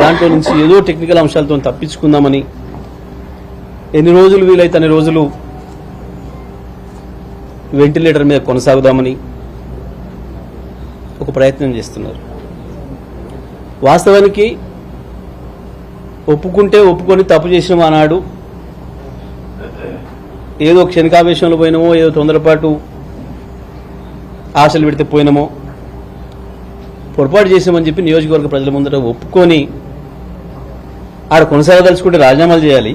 దాంట్లో నుంచి ఏదో టెక్నికల్ అంశాలతో తప్పించుకుందామని ఎన్ని రోజులు వీలైతే అన్ని రోజులు వెంటిలేటర్ మీద కొనసాగుదామని ఒక ప్రయత్నం చేస్తున్నారు. వాస్తవానికి ఒప్పుకొని తప్పు చేసినాం ఆనాడు, ఏదో క్షణికావేశంలో పోయినామో, ఏదో తొందరపాటు ఆశలు పెడితే పోయినామో, పొరపాటు చేసామని చెప్పి నియోజకవర్గ ప్రజల ముందర ఒప్పుకొని ఆడ కొనసాగదలుచుకుంటే రాజీనామాలు చేయాలి,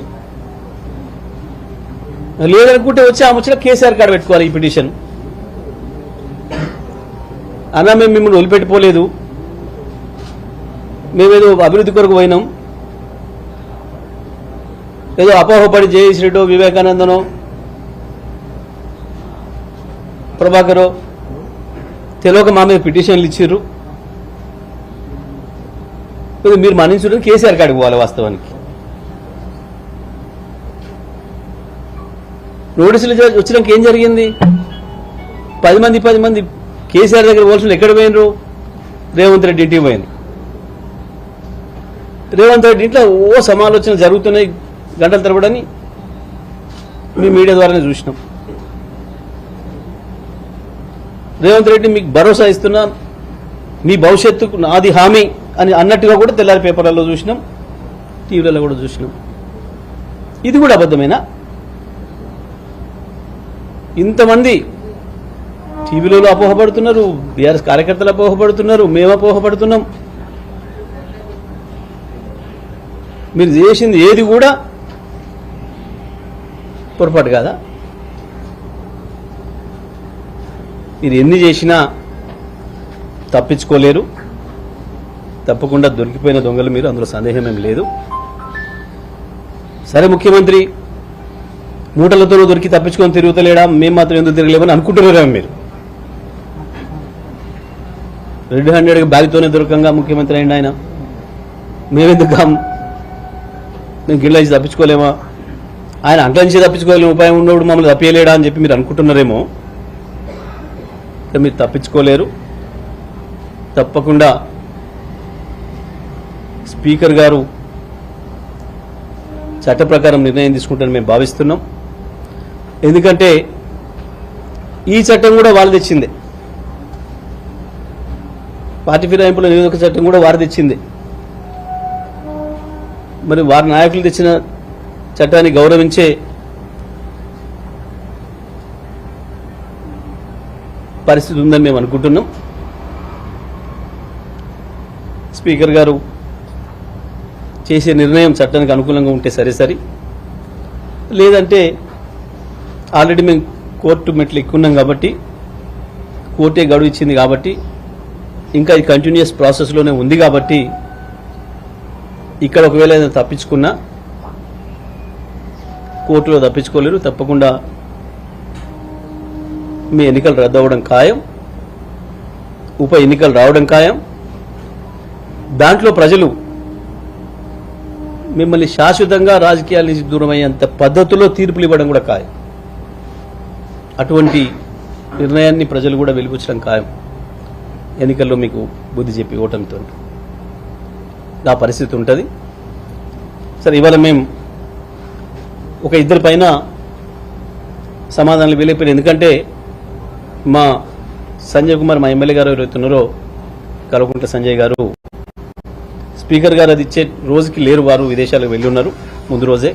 లేదనుకుంటే వచ్చి ఆ ముచ్చట కేసీఆర్ కాడ పెట్టుకోవాలి. ఈ పిటిషన్ అన్నా మేము మిమ్మల్ని వదిలిపెట్టిపోలేదు, మేమేదో అభివృద్ధి కొరకు పోయినాం, ఏదో అపోహపడి జయశ్రీ రెడ్డో వివేకానందనో ప్రభాకరో తెలియక మా మీద పిటిషన్లు ఇచ్చిర్రు, మీరు మన్నించడం కేసీఆర్ కాడికి పోవాలి. వాస్తవానికి నోటీసులు వచ్చినాక ఏం జరిగింది? 10 మంది కేసీఆర్ దగ్గర పోల్సిన ఎక్కడ పోయినరు? రేవంత్ రెడ్డి ఇంటికి పోయినరు. రేవంత్ రెడ్డి ఇంట్లో ఓ సమాలోచనలు జరుగుతున్నాయి గంటల తరబడని మీ మీడియా ద్వారానే చూసినాం. రేవంత్ రెడ్డి మీకు భరోసా ఇస్తున్నా, మీ భవిష్యత్తుకు నాది హామీ అని అన్నట్టుగా కూడా తెల్లారి పేపర్లలో చూసినాం, టీవీలలో కూడా చూసినాం. ఇది కూడా అబద్ధమేనా? ఇంతమంది టీవీలో అపోహపడుతున్నారు, బీఆర్ఎస్ కార్యకర్తలు అపోహపడుతున్నారు, మేము అపోహపడుతున్నాం. మీరు చేసింది ఏది కూడా పొరపాటు కాదా? మీరు ఎన్ని చేసినా తప్పించుకోలేరు, తప్పకుండా దొరికిపోయిన దొంగలు మీరు, అందులో సందేహమేం లేదు. సరే, ముఖ్యమంత్రి మూటలతో దొరికి తప్పించుకొని తిరుగుతలేడా, మేము మాత్రం ఎందుకు తిరగలేమని అనుకుంటున్నారేమో మీరు. రెడ్ హ్యాండెడ్గా బ్యాగ్తోనే దొరకంగా ముఖ్యమంత్రి అయింది ఆయన, మేమెందుకు మేము గిళ్ళ ఇచ్చి తప్పించుకోలేమా, ఆయన అంట్ల నుంచి తప్పించుకోలేము, ఉపాయం ఉన్నప్పుడు మమ్మల్ని తప్పియలేడా అని చెప్పి మీరు అనుకుంటున్నారేమో. మీరు తప్పించుకోలేరు. తప్పకుండా స్పీకర్ గారు చట్ట ప్రకారం నిర్ణయం తీసుకుంటారని మేము భావిస్తున్నాం. ఎందుకంటే ఈ చట్టం కూడా వాళ్ళు తెచ్చిందే, పార్టీ ఫిరాయింపుల నిరోధక చట్టం కూడా వారు తెచ్చింది. మరి వారి నాయకులు తెచ్చిన చట్టాన్ని గౌరవించే పరిస్థితి ఉందని మేము అనుకుంటున్నాం. స్పీకర్ గారు చేసే నిర్ణయం చట్టానికి అనుకూలంగా ఉంటే సరే, లేదంటే ఆల్రెడీ మేము కోర్టు మెట్లు ఎక్కున్నాం కాబట్టి, కోర్టే గడువు ఇచ్చింది కాబట్టి, ఇంకా ఇది కంటిన్యూస్ ప్రాసెస్లోనే ఉంది కాబట్టి, ఇక్కడ ఒకవేళ ఏదైనా తప్పించుకున్నా కోర్టులో తప్పించుకోలేరు. తప్పకుండా మీ ఎన్నికలు రద్దు అవ్వడం ఖాయం, ఉప ఎన్నికలు రావడం ఖాయం. దాంట్లో ప్రజలు మిమ్మల్ని శాశ్వతంగా రాజకీయాల నుంచి దూరమయ్యేంత పద్ధతిలో తీర్పులు ఇవ్వడం కూడా ఖాయం. అటువంటి నిర్ణయాన్ని ప్రజలు కూడా వెలిబుచ్చడం ఖాయం. ఎన్నికల్లో మీకు బుద్ధి చెప్పి ఓటమితో ఆ పరిస్థితి ఉంటుంది. సరే, ఇవాళ మేము ఒక ఇద్దరి పైన సమాధానాలు వెళ్ళిపోయినాయి. ఎందుకంటే మా సంజయ్ కుమార్, మా ఎమ్మెల్యే గారు ఎవరైతున్నారో కల్వకుంట్ల సంజయ్ గారు, స్పీకర్ గారు అది ఇచ్చే రోజుకి లేరు, వారు విదేశాలకు వెళ్ళి ఉన్నారు ముందు రోజే.